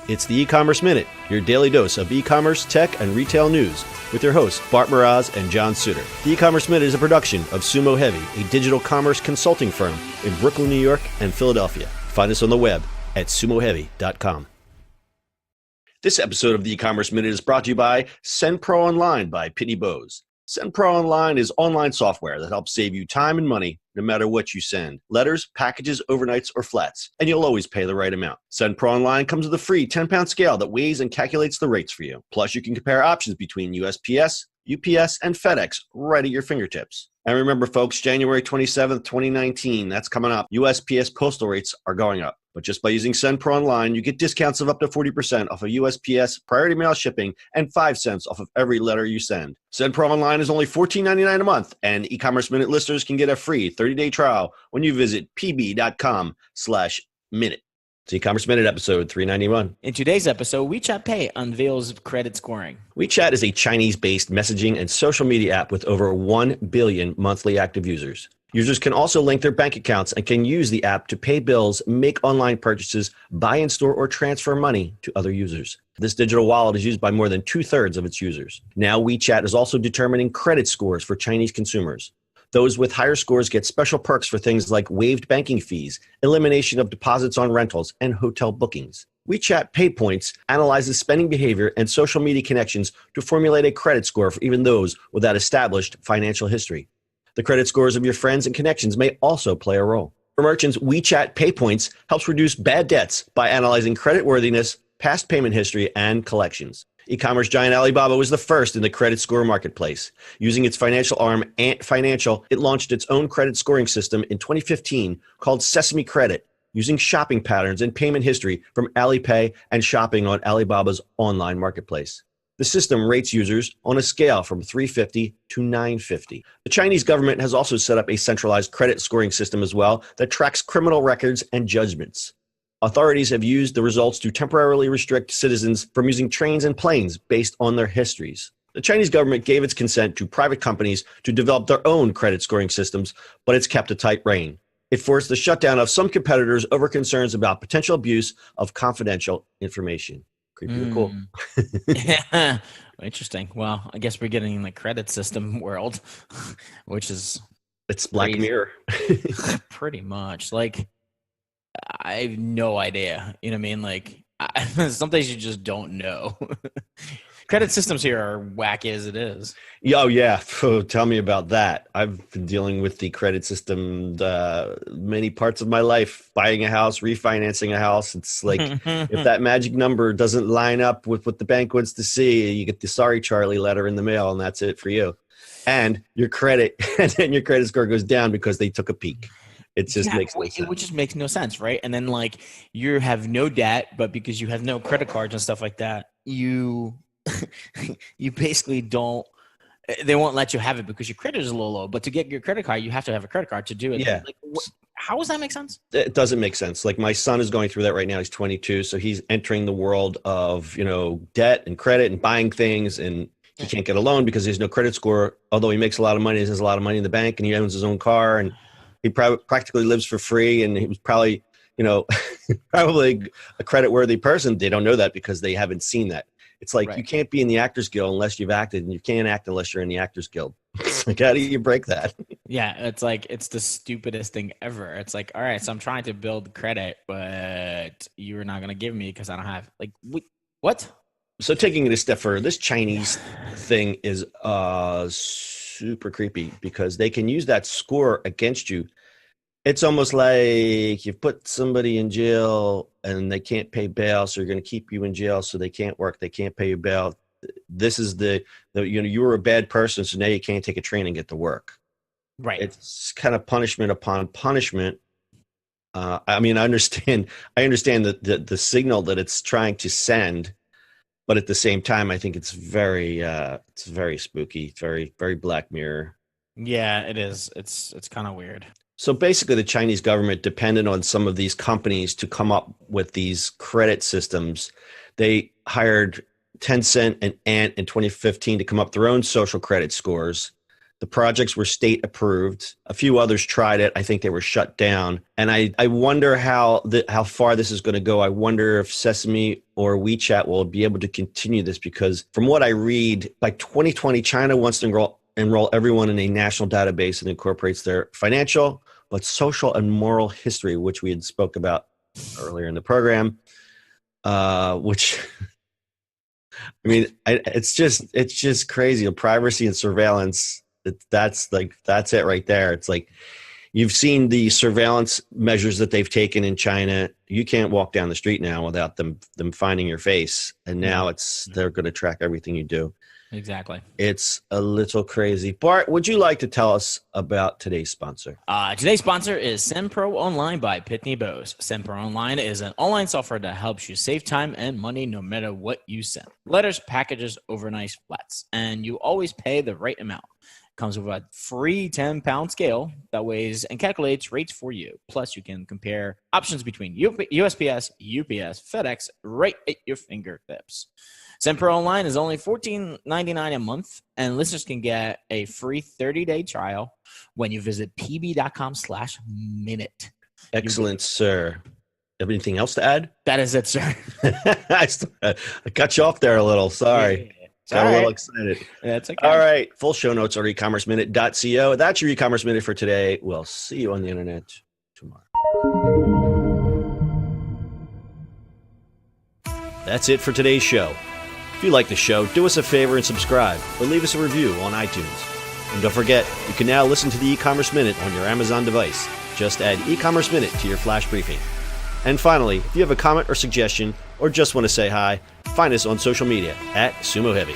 It's the e-commerce minute, your daily dose of e-commerce, tech, and retail news with your hosts Bart Mraz and John Suter. The e-commerce minute is a production of Sumo Heavy, a digital commerce consulting firm in Brooklyn, New York, and Philadelphia. Find us on the web at sumoheavy.com. This episode of the e-commerce minute is brought to you by SendPro Online by Pitney Bowes. SendPro Online is online software that helps save you time and money no matter what you send. Letters, packages, overnights, or flats. And you'll always pay the right amount. SendPro Online comes with a free 10-pound scale that weighs and calculates the rates for you. Plus, you can compare options between USPS, UPS, and FedEx right at your fingertips. And remember, folks, January 27th, 2019, that's coming up. USPS postal rates are going up. But just by using SendPro Online, you get discounts of up to 40% off of USPS priority mail shipping and 5 cents off of every letter you send. SendPro Online is only $14.99 a month, and e-commerce minute listeners can get a free 30-day trial when you visit pb.com/minute. It's e-commerce minute episode 391. In today's episode, WeChat Pay unveils credit scoring. WeChat is a Chinese-based messaging and social media app with over 1 billion monthly active users. Users can also link their bank accounts and can use the app to pay bills, make online purchases, buy in store, or transfer money to other users. This digital wallet is used by more than 2/3 of its users. Now, WeChat is also determining credit scores for Chinese consumers. Those with higher scores get special perks for things like waived banking fees, elimination of deposits on rentals, and hotel bookings. WeChat Pay Points analyzes spending behavior and social media connections to formulate a credit score for even those without established financial history. The credit scores of your friends and connections may also play a role. For merchants, WeChat Pay Points helps reduce bad debts by analyzing creditworthiness, past payment history, and collections. E-commerce giant Alibaba was the first in the credit score marketplace. Using its financial arm, Ant Financial, it launched its own credit scoring system in 2015 called Sesame Credit, using shopping patterns and payment history from Alipay and shopping on Alibaba's online marketplace. The system rates users on a scale from 350 to 950. The Chinese government has also set up a centralized credit scoring system as well that tracks criminal records and judgments. Authorities have used the results to temporarily restrict citizens from using trains and planes based on their histories. The Chinese government gave its consent to private companies to develop their own credit scoring systems, but it's kept a tight rein. It forced the shutdown of some competitors over concerns about potential abuse of confidential information. Creepy or cool. Yeah. Interesting. Well, I guess we're getting in the credit system world, which is It's Black Mirror. pretty much. Like, I have no idea. You know what I mean? Like, some things you just don't know. Credit systems here are wacky as it is. Oh, yeah. Tell me about that. I've been dealing with the credit system many parts of my life, buying a house, refinancing a house. It's like if that magic number doesn't line up with what the bank wants to see, you get the sorry Charlie letter in the mail, and that's it for you. And your credit, and then your credit score goes down because they took a peek. It just makes no sense. It just makes no sense, right? And then like you have no debt, but because you have no credit cards and stuff like that, you basically don't. They won't let you have it because your credit is a little low. But to get your credit card, you have to have a credit card to do it. Yeah. Like, how does that make sense? It doesn't make sense. Like my son is going through that right now. He's 22, so he's entering the world of debt and credit and buying things, and he can't get a loan because there's no credit score. Although he makes a lot of money, he has a lot of money in the bank, and he owns his own car, and he practically lives for free, and he was probably probably a credit-worthy person. They don't know that because they haven't seen that. It's like You can't be in the Actors Guild unless you've acted, and you can't act unless you're in the Actors Guild. It's like, how do you break that? Yeah, it's like it's the stupidest thing ever. It's like, all right, so I'm trying to build credit, but you're not gonna give me because I don't have what? So taking it a step further, this Chinese thing is super creepy because they can use that score against you. It's almost like you've put somebody in jail and they can't pay bail, so you're going to keep you in jail so they can't work, they can't pay you bail. This is you were a bad person, so now you can't take a train and get to work. Right. It's kind of punishment upon punishment. I understand the signal that it's trying to send, but at the same time, I think it's very spooky. It's very, very Black Mirror. Yeah, it is. It's kind of weird. So basically, the Chinese government depended on some of these companies to come up with these credit systems. They hired Tencent and Ant in 2015 to come up with their own social credit scores. The projects were state approved. A few others tried it. I think they were shut down. And I wonder how far this is going to go. I wonder if Sesame or WeChat will be able to continue this, because from what I read, by 2020, China wants to enroll everyone in a national database that incorporates their financial, but social and moral history, which we had spoke about earlier in the program, which... I mean, it's just crazy. Privacy and surveillance. That's it right there. It's like, you've seen the surveillance measures that they've taken in China. You can't walk down the street now without them finding your face. And now they're going to track everything you do. Exactly. It's a little crazy. Bart, would you like to tell us about today's sponsor? Today's sponsor is SendPro Online by Pitney Bowes. SendPro Online is an online software that helps you save time and money no matter what you send. Letters, packages, overnight flats, and you always pay the right amount. Comes with a free 10-pound scale that weighs and calculates rates for you. Plus, you can compare options between USPS, UPS, FedEx, right at your fingertips. SendPro Online is only $14.99 a month, and listeners can get a free 30-day trial when you visit pb.com/minute. Excellent, sir. Have anything else to add? That is it, sir. I cut you off there a little. Sorry. Yeah. Got a little excited. That's okay. All right. Full show notes are ecommerceminute.co. That's your e-commerce minute for today. We'll see you on the internet tomorrow. That's it for today's show. If you like the show, do us a favor and subscribe, or leave us a review on iTunes. And don't forget, you can now listen to the e-commerce minute on your Amazon device. Just add e-commerce minute to your flash briefing. And finally, if you have a comment or suggestion, or just want to say hi, find us on social media at Sumo Heavy.